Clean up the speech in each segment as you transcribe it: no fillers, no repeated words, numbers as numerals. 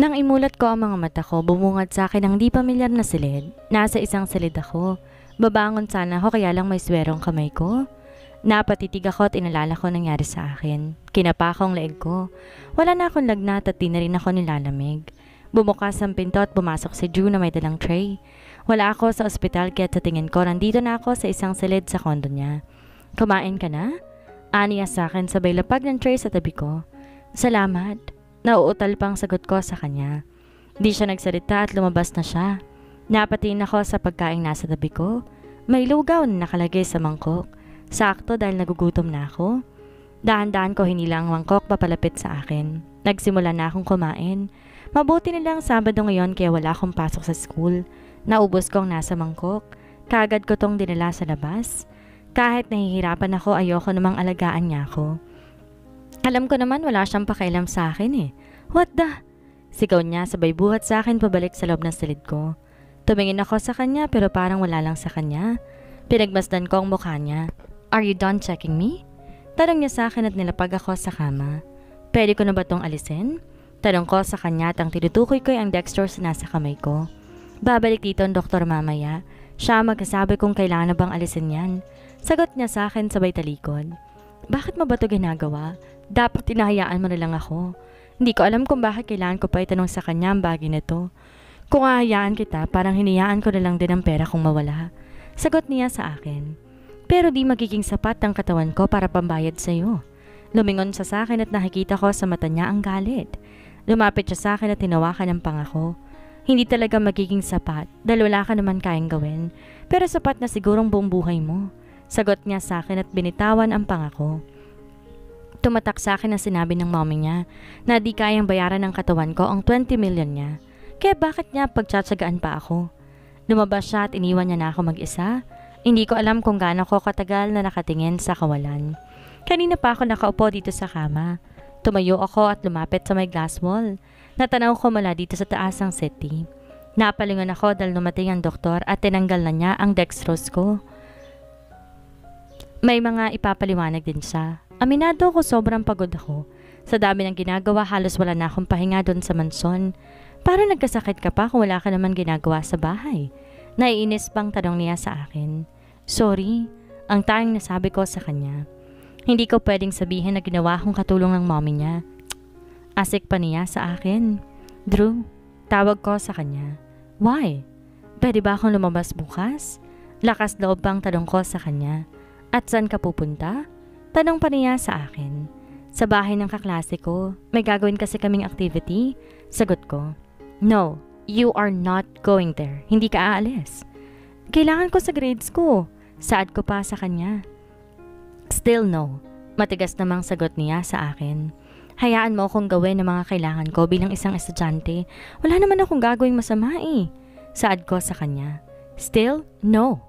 Nang imulat ko ang mga mata ko, bumungad sa akin ang di pamilyar na silid. Nasa isang silid ako. Babangon sana ako kaya lang may swerong kamay ko. Napatitig ako at inalala ko nangyari sa akin. Kinapa ko ang leeg ko. Wala na akong lagnat at di na rin ako nilalamig. Bumukas ang pinto at pumasok si Drew na may dalang tray. Wala ako sa ospital kaya sa tingin ko nandito na ako sa isang silid sa kondo niya. Kumain ka na? Aniya sa akin sabay lapag ng tray sa tabi ko. Salamat. Nauutal pang sagot ko sa kanya. Di siya nagsalita at lumabas na siya. Napatingin ako sa pagkaing nasa tabi ko. May lugaw na nakalagay sa mangkok. Sakto dahil nagugutom na ako. Dahan-dahan ko hinila ang mangkok papalapit sa akin. Nagsimula na akong kumain. Mabuti nilang Sabado ngayon kaya wala akong pasok sa school. Naubos ko ang nasa mangkok. Kaagad ko tong dinala sa labas. Kahit nahihirapan ako, ayoko namang alagaan niya ako. Alam ko naman wala siyang pakialam sa akin eh. What the? Sigaw niya sabay buhat sa akin pabalik sa loob ng silid ko. Tumingin ako sa kanya pero parang wala lang sa kanya. Pinagmasdan ko ang mukha niya. Are you done checking me? Tanong niya sa akin at nilapag ako sa kama. Pwede ko na ba tong alisin? Tanong ko sa kanya at ang tinutukoy ko ay ang dextrose na nasa kamay ko. Babalik dito ang doktor mamaya. Siya magkasabi kung kailangan na bang alisin yan. Sagot niya sa akin sabay talikod. Bakit mo ba ito ginagawa? Dapat tinahayaan mo na lang ako. Hindi ko alam kung bakit kailangan ko pa itanong sa kanya ang bagay na to. Kung hahayaan kita, parang hinayaan ko na lang din ang pera kung mawala. Sagot niya sa akin. Pero di magiging sapat ang katawan ko para pambayad sa iyo. Lumingon siya sa akin at nakikita ko sa mata niya ang galit. Lumapit siya sa akin at tinawakan ang pangako. Hindi talaga magiging sapat dahil wala ka naman kayang gawin. Pero sapat na sigurong buong buhay mo. Sagot niya sa akin at binitawan ang pangako. Tumatak sa akin na sinabi ng mommy niya na di kayang bayaran ng katawan ko ang 20 million niya. Kaya bakit niya pagtsatsagaan pa ako? Lumabas siya at iniwan niya na ako mag-isa. Hindi ko alam kung gaano ko katagal na nakatingin sa kawalan. Kanina pa ako nakaupo dito sa kama. Tumayo ako at lumapit sa may glass wall. Natanaw ko mula dito sa taas ng city. Napalingon ako dahil numating ang doktor at tinanggal na niya ang dextrose ko. May mga ipapaliwanag din siya. Aminado ko sobrang pagod ako. Sa dami ng ginagawa halos wala na akong pahinga doon sa mansion. Para nagkasakit ka pa kung wala ka naman ginagawa sa bahay. Naiinis pang tanong niya sa akin. Sorry, ang tanging nasabi ko sa kanya. Hindi ko pwedeng sabihin na ginawa akong katulong ng mommy niya. Asik pa niya sa akin. Drew, tawag ko sa kanya. Why? Pwede ba akong lumabas bukas? Lakas loob pang tanong ko sa kanya. At saan ka pupunta? Tanong pa niya sa akin. Sa bahay ng kaklase ko, may gagawin kasi kaming activity. Sagot ko, no, you are not going there. Hindi ka aalis. Kailangan ko sa grades ko. Saad ko pa sa kanya. Still no. Matigas namang sagot niya sa akin. Hayaan mo akong gawin ang mga kailangan ko bilang isang estudyante. Wala naman akong gagawing masama eh. Saad ko sa kanya. Still no.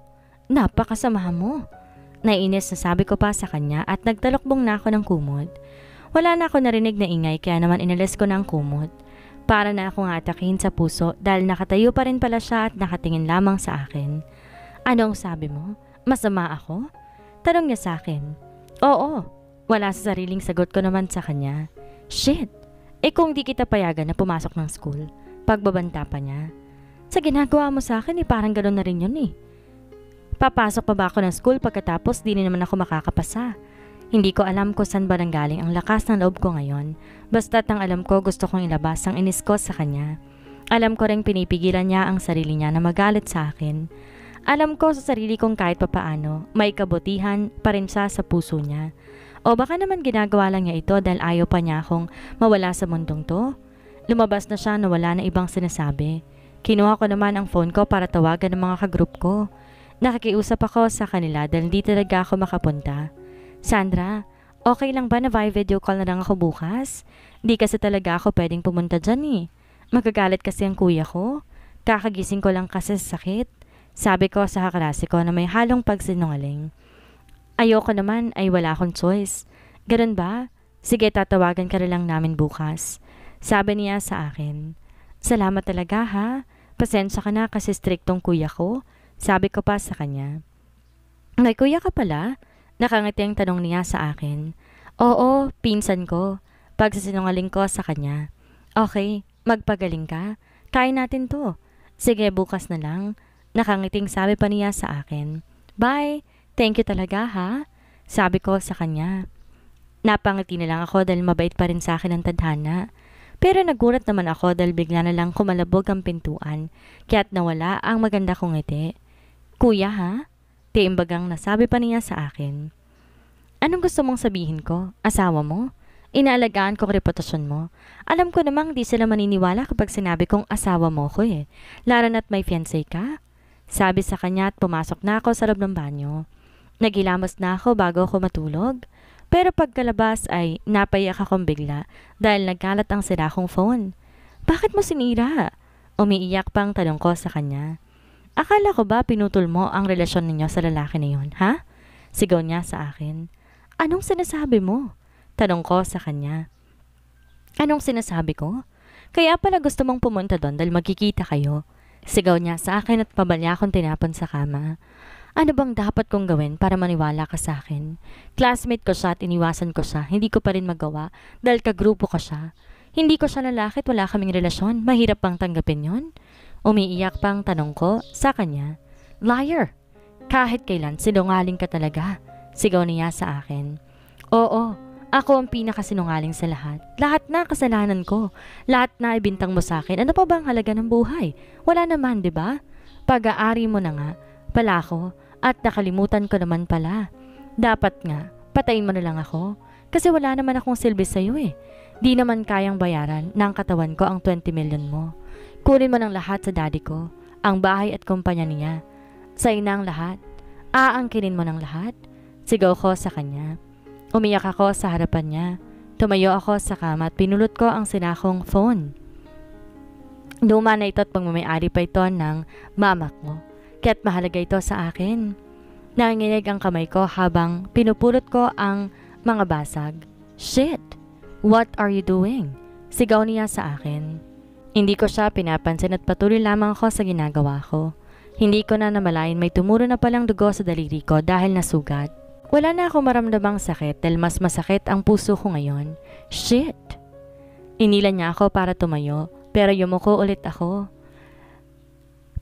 Napakasama mo. Naiinis na sabi ko pa sa kanya at nagtalokbong na ako ng kumot. Wala na ako narinig na ingay kaya naman inalis ko na ang kumot. Para na akong atakin sa puso dahil nakatayo pa rin pala siya at nakatingin lamang sa akin. Anong sabi mo? Masama ako? Tanong niya sa akin. Oo. Wala sa sariling sagot ko naman sa kanya. Shit! Kung di kita payagan na pumasok ng school, pagbabanta pa niya. Sa ginagawa mo sa akin parang gano'n na rin yun eh. Papasok pa ba ako ng school pagkatapos di na naman ako makakapasa? Hindi ko alam kung saan ba nanggaling ang lakas ng loob ko ngayon. Basta't ang alam ko gusto kong ilabas ang inis ko sa kanya. Alam ko ring pinipigilan niya ang sarili niya na magalit sa akin. Alam ko sa sarili kong kahit papaano, may kabutihan pa rin siya sa puso niya. O baka naman ginagawa lang niya ito dahil ayaw pa niya akong mawala sa mundong to? Lumabas na siya na wala na ibang sinasabi. Kinuha ko naman ang phone ko para tawagan ng mga kagroup ko. Nakikiusap ako sa kanila dahil di talaga ako makapunta. Sandra, okay lang ba na via video call na lang ako bukas? Di kasi talaga ako pwedeng pumunta dyan eh. Magagalit kasi ang kuya ko. Kakagising ko lang kasi sa sakit. Sabi ko sa kaklase ko na may halong pagsinungaling. Ayoko naman ay wala akong choice. Ganun ba? Sige, tatawagan ka na lang namin bukas. Sabi niya sa akin. Salamat talaga ha. Pasensya ka na kasi striktong kuya ko. Sabi ko pa sa kanya. May kuya ka pala? Nakangiti ang tanong niya sa akin. Oo, pinsan ko. Pagsasinungaling ko sa kanya. Okay, Magpagaling ka. Kaya natin to. Sige, bukas na lang. Nakangiting sabi pa niya sa akin. Bye! Thank you talaga ha? Sabi ko sa kanya. Napangiti na lang ako dahil mabait pa rin sa akin ang tadhana. Pero nagulat naman ako dahil bigla na lang kumalabog ang pintuan, kaya't nawala ang maganda kong ngiti. Kuya ha? Tiimbagang nasabi pa niya sa akin. Anong gusto mong sabihin ko? Asawa mo? Inaalagaan ko ang reputasyon mo. Alam ko namang di sila maniniwala kapag sinabi kong asawa mo ko eh. Lalo na't may fiancé ka. Sabi sa kanya at pumasok na ako sa loob ng banyo. Nagilamos na ako bago ako matulog. Pero pagkalabas ay napaiyak akong bigla dahil nagkalat ang sira kong phone. Bakit mo sinira? Umiiyak pang tanong ko sa kanya. Akala ko ba pinutol mo ang relasyon ninyo sa lalaki na yun, ha? Sigaw niya sa akin. Anong sinasabi mo? Tanong ko sa kanya. Anong sinasabi ko? Kaya pala gusto mong pumunta doon dahil magkikita kayo. Sigaw niya sa akin at pabalya akong tinapon sa kama. Ano bang dapat kong gawin para maniwala ka sa akin? Classmate ko siya at iniwasan ko siya. Hindi ko pa rin magawa dahil kagrupo ko siya. Hindi ko siya lalaki at wala kaming relasyon. Mahirap pang tanggapin yon? Umiiyak pang tanong ko sa kanya. Liar! Kahit kailan, sinungaling ka talaga. Sigaw niya sa akin. Oo, ako ang pinakasinungaling sa lahat. Lahat na kasalanan ko. Lahat na ibintang mo sa akin. Ano pa bang halaga ng buhay? Wala naman, di ba? Pag-aari mo na nga. Pala ako at nakalimutan ko naman pala. Dapat nga, patayin mo na lang ako. Kasi wala naman akong silbi sa'yo eh. Di naman kayang bayaran ng katawan ko ang 20 million mo. Kunin mo ng lahat sa daddy ko. Ang bahay at kumpanya niya. Sa'yo na ang lahat. Aangkinin mo ng lahat. Sigaw ko sa kanya. Umiyak ako sa harapan niya. Tumayo ako sa kama at pinulot ko ang sinakong phone. Luma na ito at pagmamayari pa ito ng mama ko. Kaya't mahalaga ito sa akin. Nanginginig ang kamay ko habang pinupulot ko ang mga basag. Shit! What are you doing? Sigaw niya sa akin. Hindi ko siya pinapansin at patuloy lamang ako sa ginagawa ko. Hindi ko na namalayan may tumuro na palang dugo sa daliri ko dahil nasugat. Wala na ako maramdamang sakit dahil mas masakit ang puso ko ngayon. Shit! Inilan niya ako para tumayo pero yumuko ulit ako.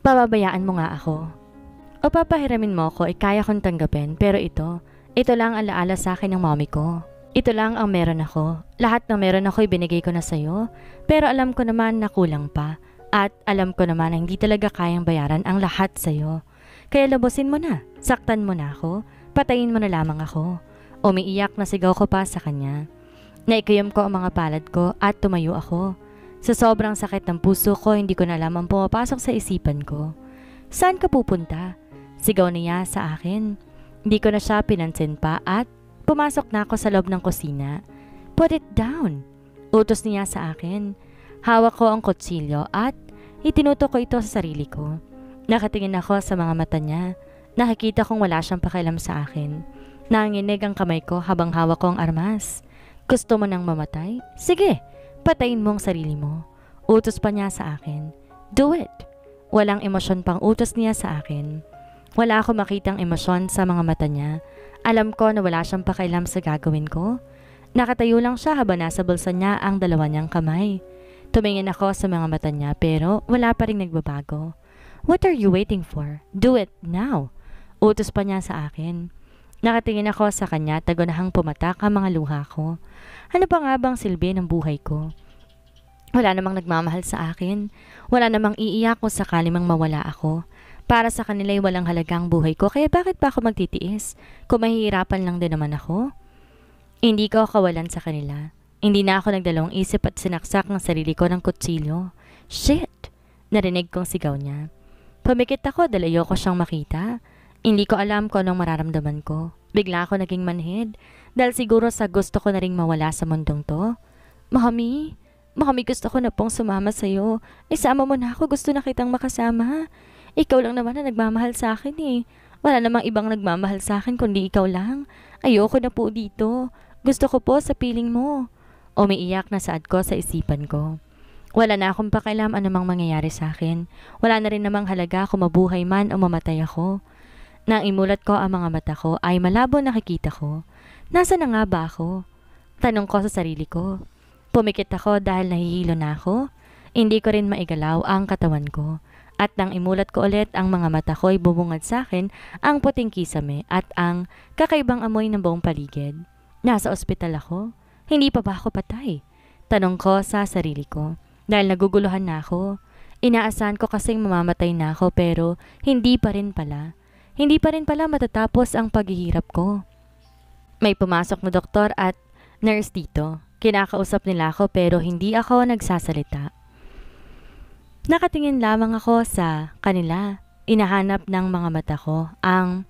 Pababayaan mo nga ako. O papahiramin mo ako ay kaya kong tanggapin pero ito lang ang alaala sa akin ng mommy ko. Ito lang ang meron ako. Lahat ng meron ako ibinigay ko na sa'yo pero alam ko naman na kulang pa at alam ko naman na hindi talaga kayang bayaran ang lahat sa'yo. Kaya labusin mo na, saktan mo na ako, patayin mo na lamang ako. Umiiyak na sigaw ko pa sa kanya. Naikayom ko ang mga palad ko at tumayo ako. Sa sobrang sakit ng puso ko, hindi ko na alam ang pumapasok sa isipan ko. Saan ka pupunta? Sigaw niya sa akin. Hindi ko na siya pinansin pa at pumasok na ako sa loob ng kusina. Put it down! Utos niya sa akin. Hawak ko ang kutsilyo at itinutok ko ito sa sarili ko. Nakatingin ako sa mga mata niya. Nakikita kong wala siyang pakialam sa akin. Nanginginig ang kamay ko habang hawak ko ang armas. Gusto mo nang mamatay? Sige! Patayin mo ang sarili mo. Utos pa niya sa akin. Do it. Walang emosyon pang utos niya sa akin. Wala akong makitang emosyon sa mga mata niya. Alam ko na wala siyang pakialam sa gagawin ko. Nakatayo lang siya habang nasa bulsa niya ang dalawa niyang kamay. Tumingin ako sa mga mata niya pero wala pa rin nagbabago. What are you waiting for? Do it now. Utos pa niya sa akin. Nakatingin ako sa kanya at tagunahang pumatak ang mga luha ko. Ano pa nga bang silbi ng buhay ko? Wala namang nagmamahal sa akin. Wala namang iiyak kung sakali mang mawala ako. Para sa kanila'y walang halagang buhay ko kaya bakit pa ako magtitiis? Kung mahihirapan lang din naman ako. Hindi ko kawalan sa kanila. Hindi na ako nagdalawang isip at sinaksak ng sarili ko ng kutsilyo. Shit! Narinig kong sigaw niya. Pumikit ako dahil ayoko siyang makita. Hindi ko alam kung anong mararamdaman ko. Bigla ako naging manhid dahil siguro sa gusto ko na ring mawala sa mundong to. Mami, gusto ko na pong sumama sa'yo. Isama mo na ako, gusto na kitang makasama. Ikaw lang naman na nagmamahal sa akin eh. Wala namang ibang nagmamahal sa akin kundi ikaw lang. Ayoko na po dito. Gusto ko po sa piling mo. Umiiyak na saad ko sa isipan ko. Wala na akong pakialam anumang mangyayari sa akin. Wala na rin namang halaga kung mabuhay man o mamatay ako. Nang imulat ko ang mga mata ko ay malabo nakikita ko. Nasaan na nga ba ako? Tanong ko sa sarili ko. Pumikit ako dahil nahihilo na ako. Hindi ko rin maigalaw ang katawan ko. At nang imulat ko ulit ang mga mata ko'y bumungad sa akin ang puting kisame at ang kakaibang amoy ng buong paligid. Nasa ospital ako? Hindi pa ba ako patay? Tanong ko sa sarili ko dahil naguguluhan na ako. Inaasahan ko kasing mamamatay na ako pero hindi pa rin pala. Hindi pa rin pala matatapos ang paghihirap ko. May pumasok na doktor at nurse dito. Kinakausap nila ako pero hindi ako nagsasalita. Nakatingin lamang ako sa kanila. Inahanap ng mga mata ko ang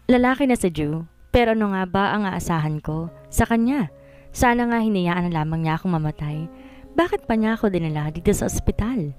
lalaki na si Drew. Pero ano nga ba ang aasahan ko sa kanya? Sana nga hinayaan na lamang niya akong mamatay. Bakit pa niya ako dinala dito sa ospital?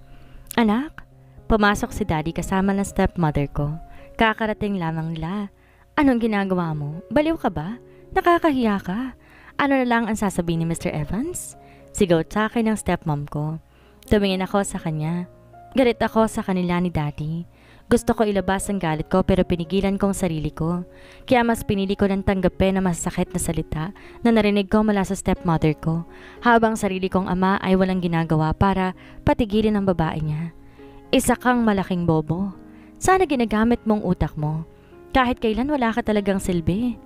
Anak, pumasok si Daddy kasama ng stepmother ko. Kakarating lamang nila. Anong ginagawa mo? Baliw ka ba? Nakakahiya ka. Ano na lang ang sasabihin ni Mr. Evans? Sigaw sa akin ng stepmom ko. Tumingin ako sa kanya. Galit ako sa kanila ni Daddy. Gusto ko ilabas ang galit ko pero pinigilan kong sarili ko. Kaya mas pinili ko ng tanggapin na masasakit na salita na narinig ko mula sa stepmother ko habang sarili kong ama ay walang ginagawa para patigilin ang babae niya. Isa kang malaking bobo. Sana ginagamit mong utak mo. Kahit kailan wala ka talagang silbi.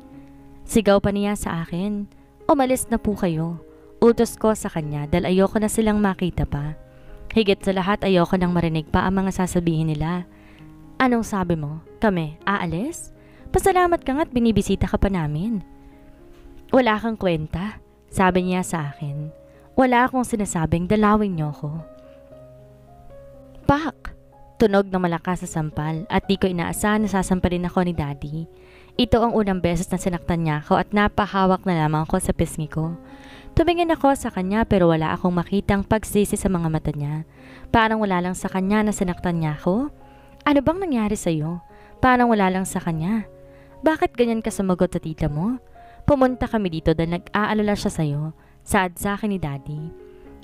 Sigaw pa niya sa akin. Umalis na po kayo. Utos ko sa kanya dahil ayoko na silang makita pa. Higit sa lahat ayoko nang marinig pa ang mga sasabihin nila. Anong sabi mo? Kami, aalis? Pasalamat ka nga't binibisita ka pa namin. Wala kang kwenta, sabi niya sa akin. Wala akong sinasabing dalawin niyo ko. Pak! Tunog ng malakas sa sampal at di ko inaasahan na sasampalin ako ni Daddy. Ito ang unang beses na sinaktan niya ako at napahawak na lamang ako sa pisngi ko. Tumingin ako sa kanya pero wala akong makitang pagsisi sa mga mata niya. Parang wala lang sa kanya na sinaktan niya ako. Ano bang nangyari sa'yo? Parang wala lang sa kanya. Bakit ganyan ka sumagot sa tita mo? Pumunta kami dito dahil nag-aalala siya sa'yo. Saad sa akin ni Daddy.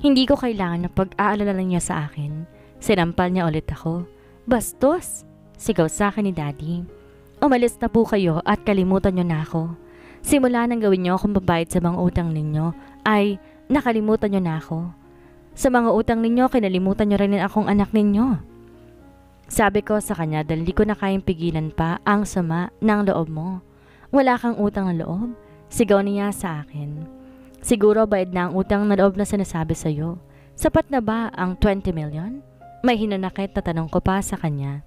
Hindi ko kailangan na pag-aalala niya sa akin. Sinampal niya ulit ako. Bastos! Sigaw sa akin ni Daddy. Umalis na po kayo at kalimutan niyo na ako. Simula nang gawin niyo akong babayad sa mga utang ninyo ay nakalimutan niyo na ako. Sa mga utang ninyo, kinalimutan niyo rin akong anak ninyo. Sabi ko sa kanya dahil di ko na kayang pigilan pa ang sama ng loob mo. Wala kang utang na loob? Sigaw niya sa akin. Siguro bayad na ang utang na loob na sinasabi sa'yo. Sapat na ba ang 20 million? May hinanakit na tanong ko pa sa kanya.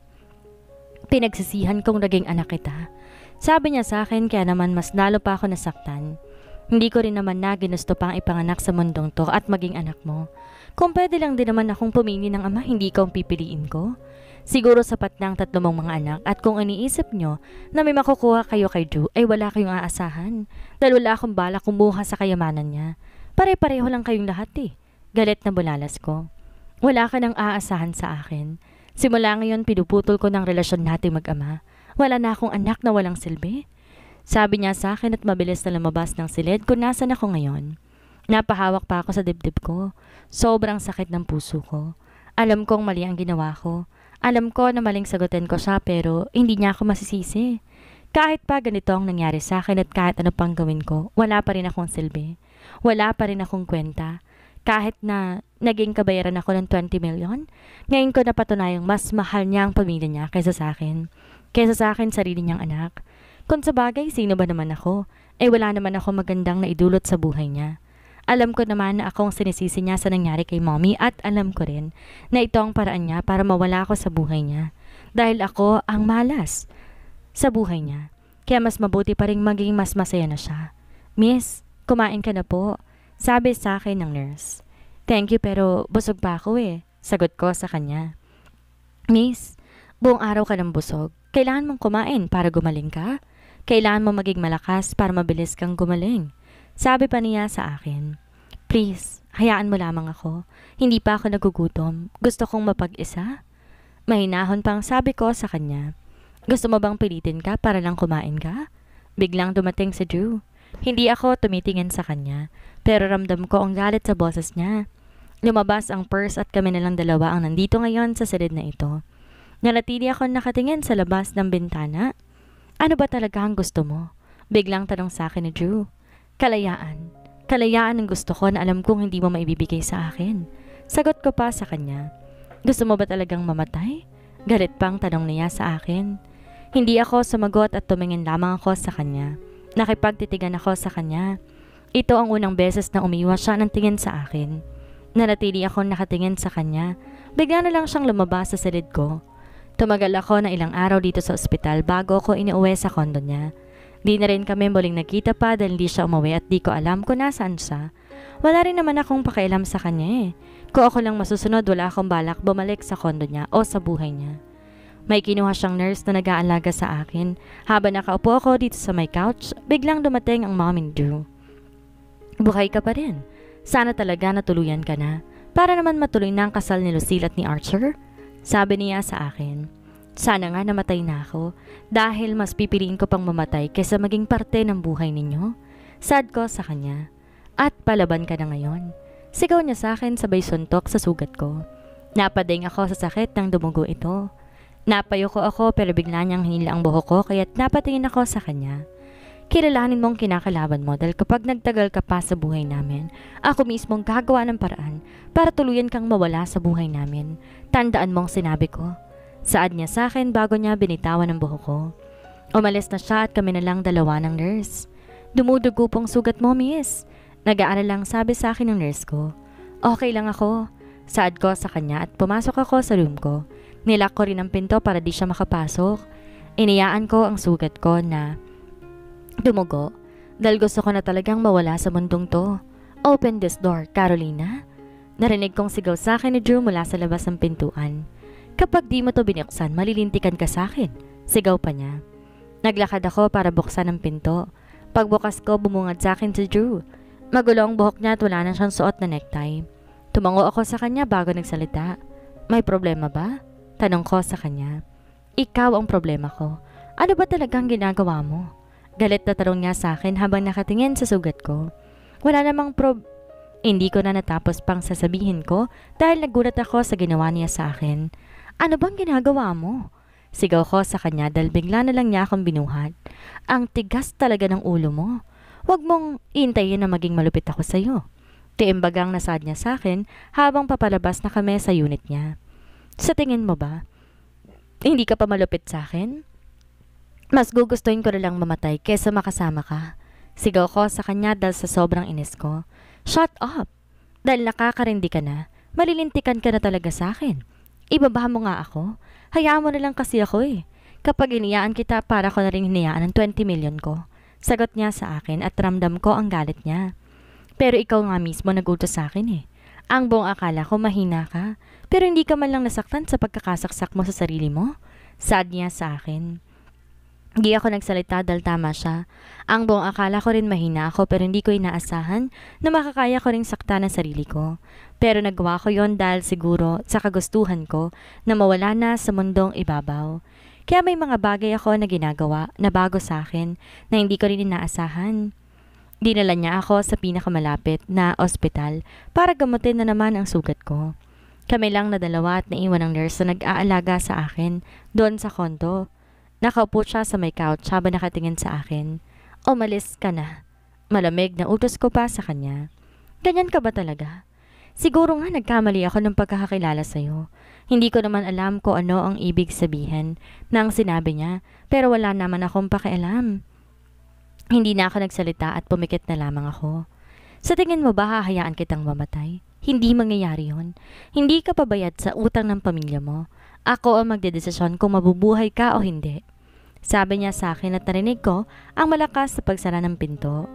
Pinagsisihan kong naging anak kita. Sabi niya sa akin kaya naman mas lalo pa ako nasaktan. Hindi ko rin naman na ginusto pang ipanganak sa mundong to at maging anak mo. Kung pwede lang din naman akong pumili ng ama, hindi ikaw ang pipiliin ko. Siguro sapat na ang 3 mong mga anak at kung iniisip nyo na may makukuha kayo kay Drew ay wala kayong aasahan dahil wala akong balak kumuha sa kayamanan niya. Pare-pareho lang kayong lahat eh. Galit na bulalas ko. Wala ka nang aasahan sa akin. Simula ngayon pinuputol ko ng relasyon nating mag-ama. Wala na akong anak na walang silbi. Sabi niya sa akin at mabilis na lumabas ng silid kung nasan ako ngayon. Napahawak pa ako sa dibdib ko. Sobrang sakit ng puso ko. Alam kong mali ang ginawa ko. Alam ko na maling sagutin ko siya pero hindi niya ako masisisi. Kahit pa ganito ang nangyari sa akin at kahit ano pang gawin ko, wala pa rin akong silbi. Wala pa rin akong kwenta. Kahit na naging kabayaran ako ng 20 million, ngayon ko napatunayang mas mahal niya ang pamilya niya kaysa sa akin. Kaysa sa akin sarili niyang anak. Kung sa bagay, sino ba naman ako? Wala naman ako magandang naidulot sa buhay niya. Alam ko naman na akong sinisisi niya sa nangyari kay mommy at alam ko rin na ito ang paraan niya para mawala ako sa buhay niya. Dahil ako ang malas sa buhay niya. Kaya mas mabuti pa rin maging mas masaya na siya. Miss, kumain ka na po. Sabi sa akin ng nurse. Thank you pero busog pa ako eh. Sagot ko sa kanya. Miss, buong araw ka ng busog. Kailangan mong kumain para gumaling ka. Kailangan mo maging malakas para mabilis kang gumaling. Sabi pa niya sa akin, please, hayaan mo lamang ako. Hindi pa ako nagugutom. Gusto kong mapag-isa. Mahinahon pang sabi ko sa kanya. Gusto mo bang pilitin ka para lang kumain ka? Biglang dumating si Drew. Hindi ako tumitingin sa kanya, pero ramdam ko ang galit sa boses niya. Lumabas ang purse at kami nalang dalawa ang nandito ngayon sa silid na ito. Nanatili ako nakatingin sa labas ng bintana. Ano ba talaga ang gusto mo? Biglang tanong sa akin ni Drew. Kalayaan. Kalayaan ang gusto ko na alam kong hindi mo maibibigay sa akin. Sagot ko pa sa kanya. Gusto mo ba talagang mamatay? Galit pang tanong niya sa akin. Hindi ako sumagot at tumingin lamang ako sa kanya. Nakipagtitigan ako sa kanya. Ito ang unang beses na umiwas siya ng tingin sa akin. Nanatili akong nakatingin sa kanya. Bigla na lang siyang lumabas sa silid ko. Tumagal ako na ilang araw dito sa ospital bago ako iniuwi sa kondo niya. Di na rin kami muling nagkita pa dahil di siya umuwi at di ko alam kung nasaan siya. Wala rin naman akong pakialam sa kanya eh. Kung ako lang masusunod, wala akong balak bumalik sa kondo niya o sa buhay niya. May kinuha siyang nurse na nag-aalaga sa akin. Habang nakaupo ako dito sa my couch, biglang dumating ang mom ni Drew. Buhay ka pa rin. Sana talaga natuluyan ka na. Para naman matuloy na ang kasal ni Lucille at ni Archer. Sabi niya sa akin. Sana nga namatay na ako dahil mas pipiliin ko pang mamatay kaysa maging parte ng buhay ninyo. Sad ko sa kanya. At palaban ka na ngayon. Sigaw niya sa akin sabay suntok sa sugat ko. Napading ako sa sakit ng dumugo ito. Napayuko ako pero bigla niyang hinila ang buhok ko kaya't napatingin ako sa kanya. Kilalanin mong kinakalaban mo dahil kapag nagtagal ka pa sa buhay namin, ako mismong gagawa ng paraan para tuluyan kang mawala sa buhay namin. Tandaan mong sinabi ko. Saad niya sa akin bago niya binitawan ang buhok ko. Umalis na siya at kami na lang dalawa ng nurse. Dumudugo pong sugat mo, miss. Nag-aalala lang sabi sa akin ng nurse ko. Okay lang ako. Saad ko sa kanya at pumasok ako sa room ko. Nilak ko rin ang pinto para di siya makapasok. Iniyaan ko ang sugat ko na dumugo dahil gusto ko na talagang mawala sa mundong to. Open this door, Carolina. Narinig kong sigaw sa akin ni Drew mula sa labas ng pintuan. Kapag di mo to binuksan, malilintikan ka sa akin. Sigaw pa niya. Naglakad ako para buksan ang pinto. Pagbukas ko, bumungad sa akin si Drew. Magulo ang buhok niya at wala na siyang suot na necktie. Tumango ako sa kanya bago nagsalita. May problema ba? Tanong ko sa kanya. Ikaw ang problema ko. Ano ba talagang ginagawa mo? Galit na tanong niya sa akin habang nakatingin sa sugat ko. Wala namang Hindi ko na natapos pang sasabihin ko dahil nagulat ako sa ginawa niya sa akin. Ano bang ginagawa mo? Sigaw ko sa kanya dahil bigla na lang niya akong binuhat. Ang tigas talaga ng ulo mo. Huwag mong intayin na maging malupit ako sa iyo. Tiimbagang nasad niya sa akin habang papalabas na kami sa unit niya. Sa tingin mo ba, hindi ka pa malupit sa akin? Mas gugustuhin ko na lang mamatay kaysa makasama ka. Sigaw ko sa kanya dahil sa sobrang inis ko. Shut up! Dahil nakakarindi ka na, malilintikan ka na talaga sa akin. Ibaba mo nga ako. Hayaan mo na lang kasi ako eh. Kapag iniyaan kita, para ko na rin hinayaan ng 20 million ko. Sagot niya sa akin at ramdam ko ang galit niya. Pero ikaw nga mismo nagutos sa akin eh. Ang buong akala ko mahina ka, pero hindi ka man lang nasaktan sa pagkakasaksak mo sa sarili mo. Sad niya sa akin. Hindi ako nagsalita dahil tama siya. Ang buong akala ko rin mahina ako pero hindi ko inaasahan na makakaya ko rin sakta ng sarili ko. Pero nagawa ko yon dahil siguro sa kagustuhan ko na mawala na sa mundong ibabaw. Kaya may mga bagay ako na ginagawa na bago sa akin na hindi ko rin inaasahan. Dinala niya ako sa pinakamalapit na ospital para gamutin na naman ang sugat ko. Kami lang na dalawa at naiwan ng nurse na nag-aalaga sa akin doon sa kondo. Nakaupo siya sa may couch habang nakatingin sa akin. Umalis ka na. Malamig na utos ko pa sa kanya. Ganyan ka ba talaga? Siguro nga nagkamali ako ng pagkakakilala sa'yo. Hindi ko naman alam kung ano ang ibig sabihin ng sinabi niya pero wala naman akong pakialam. Hindi na ako nagsalita at pumikit na lamang ako. Sa tingin mo ba hahayaan kitang mamatay? Hindi mangyayari yon. Hindi ka pabayad sa utang ng pamilya mo. Ako ang magdedesisyon kung mabubuhay ka o hindi. Sabi niya sa akin at narinig ko ang malakas na pagsara ng pinto.